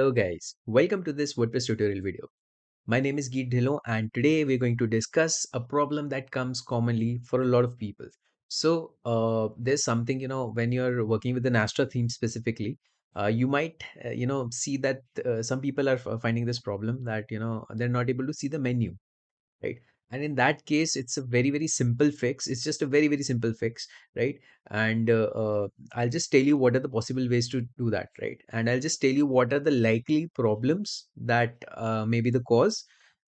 Hello guys, welcome to this WordPress tutorial video. My name is Geet Dhillon and today we're going to discuss a problem that comes commonly for a lot of people. There's something, when you're working with an Astra theme specifically, you might, see that some people are finding this problem that, they're not able to see the menu, right? And in that case it's a very simple fix. It's just a very simple fix, right? And I'll just tell you what are the possible ways to do that, right? And I'll just tell you what are the likely problems that may be the cause,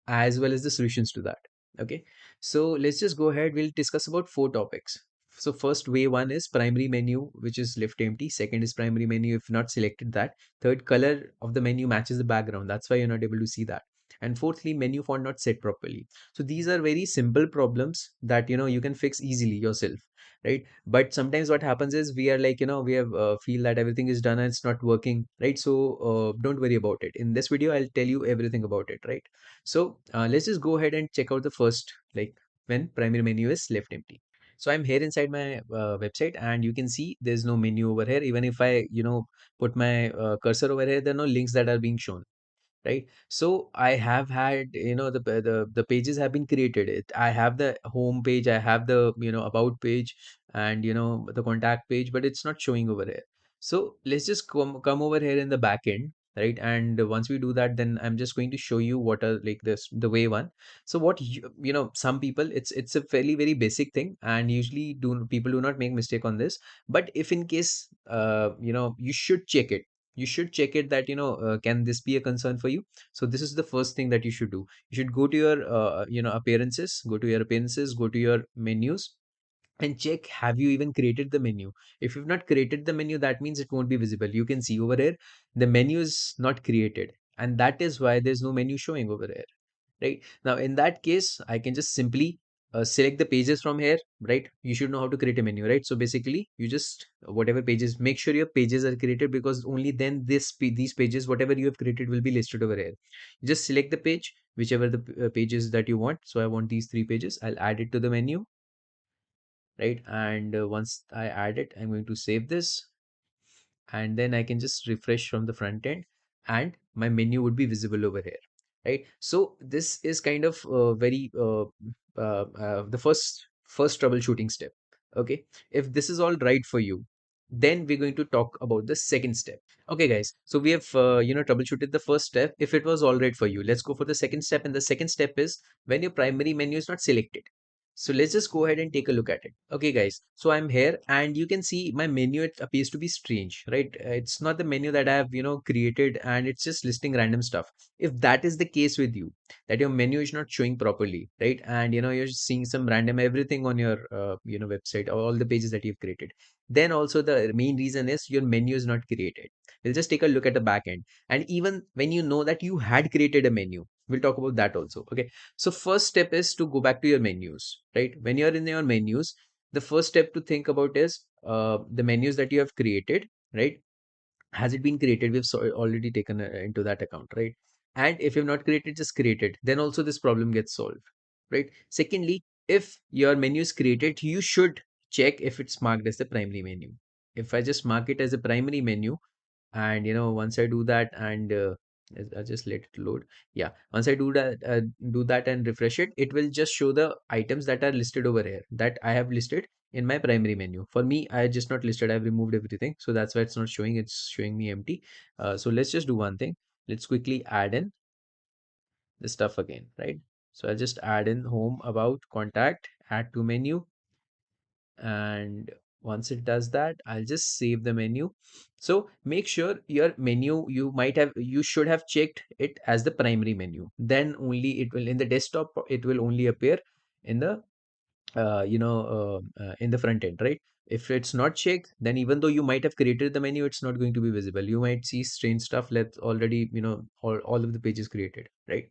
as well as the solutions to that. Okay, so let's just go ahead. We'll discuss about four topics. So first, way one is primary menu, which is left empty. Second is primary menu if not selected that. Third, color of the menu matches the background, that's why you're not able to see that. And fourthly, menu font not set properly. So these are very simple problems that you can fix easily yourself, right? But sometimes what happens is we are like, we have feel that everything is done and it's not working, right? So don't worry about it. In this video I'll tell you everything about it, right? So let's just go ahead and check out the first, like when primary menu is left empty. So I'm here inside my website and you can see there's no menu over here. Even if I put my cursor over here, there are no links that are being shown, right? So I have had, the pages have been created. I have the home page, I have the about page, and the contact page, but it's not showing over here. So let's just come over here in the back end, right? And once we do that, then I'm just going to show you what are like this the way one. So what some people, it's a fairly very basic thing, and usually do people do not make mistake on this. But if in case you should check it, that can this be a concern for you. So this is the first thing that you should do. You should go to your appearances, go to your menus, and check, have you even created the menu. If you've not created the menu, that means it won't be visible. You can see over here the menu is not created, and that is why there's no menu showing over here, right? Now in that case I can just simply select the pages from here, right? You should know how to create a menu, right? So basically you just whatever pages, make sure your pages are created, because only then these pages whatever you have created will be listed over here. You just select the page, whichever the pages that you want. So I want these three pages, I'll add it to the menu, right? And once I add it, I'm going to save this, and then I can just refresh from the front end and my menu would be visible over here, right? So this is kind of the first troubleshooting step. Okay, if this is all right for you, then we're going to talk about the second step. Okay guys, so we have troubleshooted the first step. If it was all right for you, let's go for the second step. And the second step is when your primary menu is not selected. So let's just go ahead and take a look at it. Okay, guys. So I'm here and you can see my menu. It appears to be strange, right? It's not the menu that I have, created, and it's just listing random stuff. If that is the case with you, that your menu is not showing properly, right? And, you're seeing some random everything on your, website, or all the pages that you've created. Then also the main reason is your menu is not created. We'll just take a look at the back end. And even when you know that you had created a menu, we'll talk about that also. Okay, so first step is to go back to your menus, right? When you're in your menus, the first step to think about is the menus that you have created, right? Has it been created? We've already taken into that account, right? And if you've not created, just create it. Then also this problem gets solved, right? Secondly, if your menu is created, you should check if it's marked as the primary menu. If I just mark it as a primary menu, and once I do that, and I just let it load. Yeah, once I do that and refresh it, it will just show the items that are listed over here that I have listed in my primary menu. For me, I just not listed, I've removed everything, so that's why it's not showing. It's showing me empty. So let's just do one thing. Let's quickly add in the stuff again, right? So I'll just add in home, about, contact, add to menu, and once it does that, I'll just save the menu. So make sure your menu, you should have checked it as the primary menu. Then only it will, in the desktop it will only appear in the in the front end, right? If it's not checked, then even though you might have created the menu, it's not going to be visible. You might see strange stuff, let already all of the pages created, right?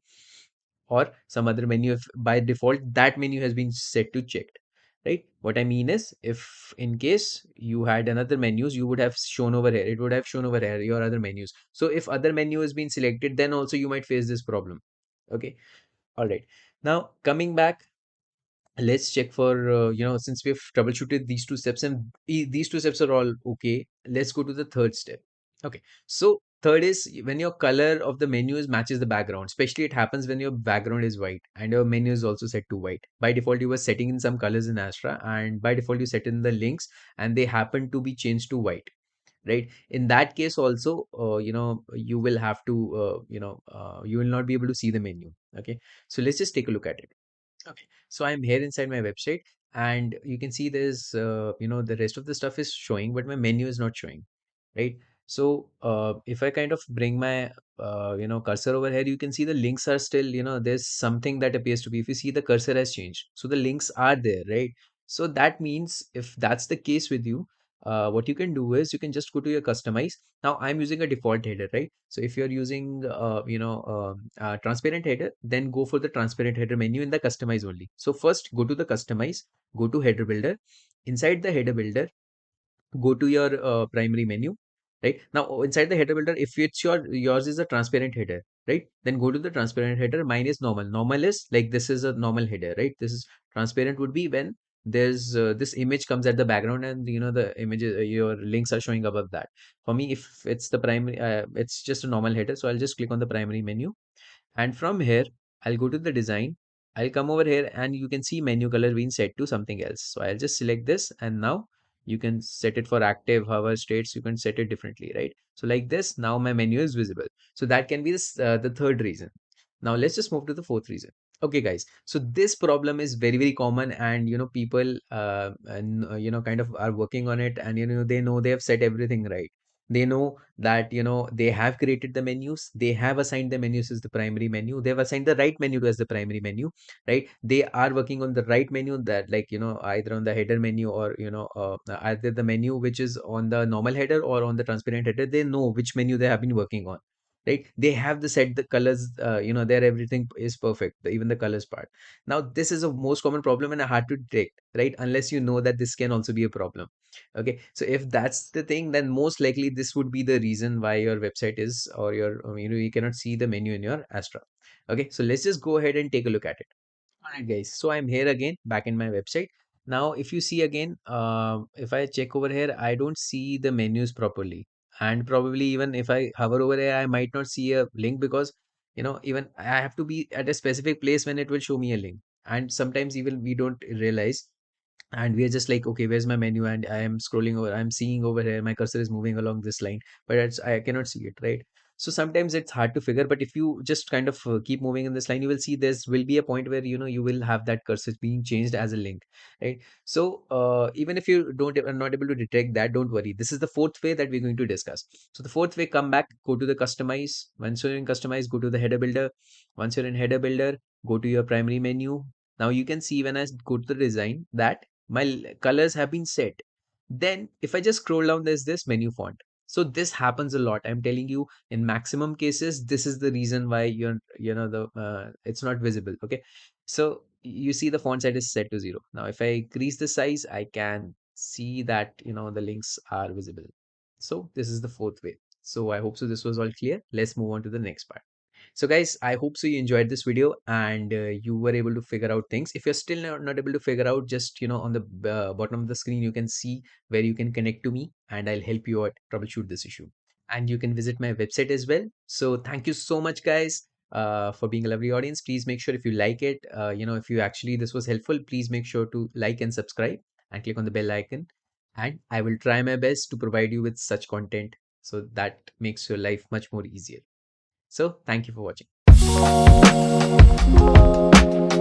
Or some other menu, if by default that menu has been set to checked, right? What I mean is, if in case you had another menus, you would have shown over here, it would have shown over here your other menus. So if other menu has been selected, then also you might face this problem. Okay, all right. Now coming back, let's check for since we've troubleshooted these two steps, and these two steps are all okay, let's go to the third step. Okay, so Third is when your color of the menus matches the background. Especially it happens when your background is white and your menu is also set to white. By default, you were setting in some colors in Astra, and by default, you set in the links and they happen to be changed to white, right? In that case also, you will have to, you will not be able to see the menu. Okay, so let's just take a look at it. Okay, so I'm here inside my website, and you can see there's, the rest of the stuff is showing, but my menu is not showing, right? So if I kind of bring my, cursor over here, you can see the links are still, there's something that appears to be, if you see the cursor has changed. So the links are there, right? So that means if that's the case with you, what you can do is you can just go to your customize. Now I'm using a default header, right? So if you're using, transparent header, then go for the transparent header menu in the customize only. So first go to the customize, go to header builder. Inside the header builder, go to your primary menu, right? Now inside the header builder, if it's yours is a transparent header, right, then go to the transparent header. Mine is normal. Normal is like this is a normal header, right? This is transparent would be when there's this image comes at the background, and the images, your links are showing above that. For me, if it's the primary, it's just a normal header, so I'll just click on the primary menu, and from here I'll go to the design. I'll come over here and you can see menu color being set to something else. So I'll just select this, and now you can set it for active, hover, states. You can set it differently, right? So like this, now my menu is visible. So that can be this, the third reason. Now let's just move to the fourth reason. Okay, guys. So this problem is very, very common, and people, kind of are working on it, and they know they have set everything right. They know that they have created the menus, they have assigned the menus as the primary menu, they've assigned the right menu as the primary menu, right? They are working on the right menu, that like either on the header menu, or either the menu which is on the normal header or on the transparent header. They know which menu they have been working on, right? They have the set the colors, there everything is perfect, even the colors part. Now this is a most common problem and hard to detect, right, unless you know that this can also be a problem. Okay, so if that's the thing, then most likely this would be the reason why your website is, or your, you cannot see the menu in your Astra. Okay, so let's just go ahead and take a look at it. All right, guys. So I'm here again, back in my website. Now, if you see again, if I check over here, I don't see the menus properly. And probably even if I hover over here, I might not see a link, because, even I have to be at a specific place when it will show me a link. And sometimes even we don't realize, and we are just like, okay, where's my menu? And I am scrolling over, I'm seeing over here, my cursor is moving along this line, but I cannot see it, right? So sometimes it's hard to figure, but if you just kind of keep moving in this line, you will see there's will be a point where you will have that cursor being changed as a link, right? So even if you don't are not able to detect that, don't worry. This is the fourth way that we're going to discuss. So the fourth way, come back, go to the customize. Once you're in customize, go to the header builder. Once you're in header builder, go to your primary menu. Now you can see when I go to the design that my colors have been set. Then if I just scroll down, there's this menu font. So this happens a lot. I'm telling you, in maximum cases, this is the reason why the it's not visible. Okay, so you see the font size is set to 0. Now if I increase the size, I can see that the links are visible. So this is the fourth way. So I hope so this was all clear. Let's move on to the next part. So guys, I hope so you enjoyed this video, and you were able to figure out things. If you're still not able to figure out, just on the bottom of the screen, you can see where you can connect to me, and I'll help you out troubleshoot this issue. And you can visit my website as well. So thank you so much, guys, for being a lovely audience. Please make sure, if you like it, if you actually this was helpful, please make sure to like and subscribe and click on the bell icon. And I will try my best to provide you with such content, so that makes your life much more easier. So thank you for watching.